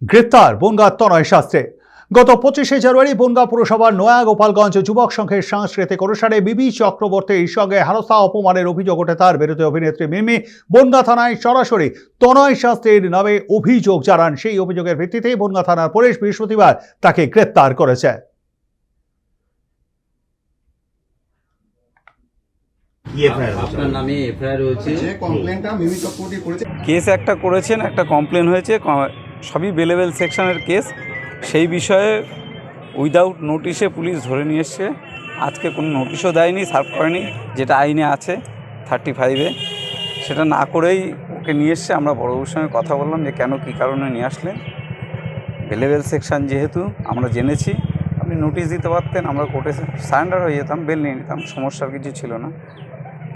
গ্রেপ্তার বনগাঁর তনয় শাস্ত্রী। গত 25শে জানুয়ারি বনগাঁ পুরসভার নয়া গোপালগঞ্জ যুবক সংঘের সাংস্কৃতিক অনুষ্ঠানে বিবি চক্রবর্তীর সঙ্গে হেনস্থা অপমানের অভিযোগ ওঠে তার বিরুদ্ধে অভিনেত্রী মিমি বনগাঁ থানায় সরাসরি তনয় শাস্ত্রীর নামে অভিযোগ জানান। সেই অভিযোগের ভিত্তিতে বনগাঁ থানার পুলিশ বৃহস্পতিবার তাকে গ্রেপ্তার করেছে। কেস একটা করেছেন, একটা কমপ্লেন হয়েছে, সবই বেলেবেল সেকশনের কেস। সেই বিষয়ে উইদাউট নোটিশে পুলিশ ধরে নিয়ে এসছে। আজকে কোনো নোটিশও দেয়নি, সার্ভ করেনি, যেটা আইনে আছে 35-এ। সেটা না করেই ওকে নিয়ে এসছে। আমরা বড়বাবুর সঙ্গে কথা বললাম যে কেন, কী কারণে নিয়ে আসলেন। বেলেবেল সেকশন যেহেতু আমরা জেনেছি, আপনি নোটিশ দিতে পারতেন, আমরা কোর্টে সারেন্ডার হয়ে যেতাম, বেল নিয়ে নিতাম, সমস্যার কিছু ছিল না।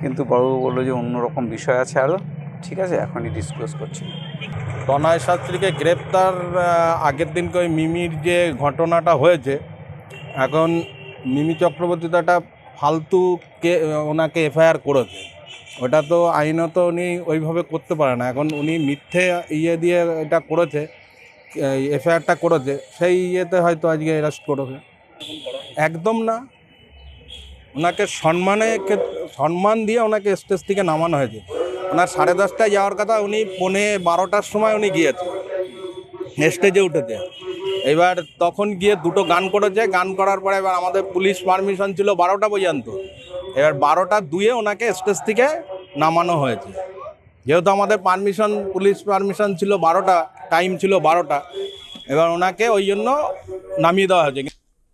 কিন্তু বড়বাবু বললো যে অন্যরকম বিষয় আছে আরও। ঠিক আছে, এখনই ডিসক্লোজ করছি। তনয় শাস্ত্রীকে গ্রেপ্তার আগের দিনকে ওই মিমির যে ঘটনাটা হয়েছে, এখন মিমি চক্রবর্তী তো একটা ফালতুকে ওনাকে এফআইআর করেছে। ওটা তো আইনত উনি ওইভাবে করতে পারে না। এখন উনি মিথ্যে দিয়ে এটা করেছে, এফআইআরটা করেছে, সেই ইয়েতে হয়তো আজকে অ্যারেস্ট করেছে। একদম না, ওনাকে সম্মান দিয়ে ওনাকে স্টেজ থেকে নামানো হয়েছে। ওনার 10:30টায় যাওয়ার কথা, উনি 11:15টার সময় উনি গিয়েছে, স্টেজে উঠেছে। এবার তখন গিয়ে দুটো গান করেছে। গান করার পরে এবার আমাদের পুলিশ পারমিশন ছিল 12টা পর্যন্ত। এবার 12:02 ওনাকে স্টেজ থেকে নামানো হয়েছে। যেহেতু আমাদের পুলিশ পারমিশন ছিল 12টা, টাইম ছিল 12টা, এবার ওনাকে ওই জন্য নামিয়ে দেওয়া হয়েছে।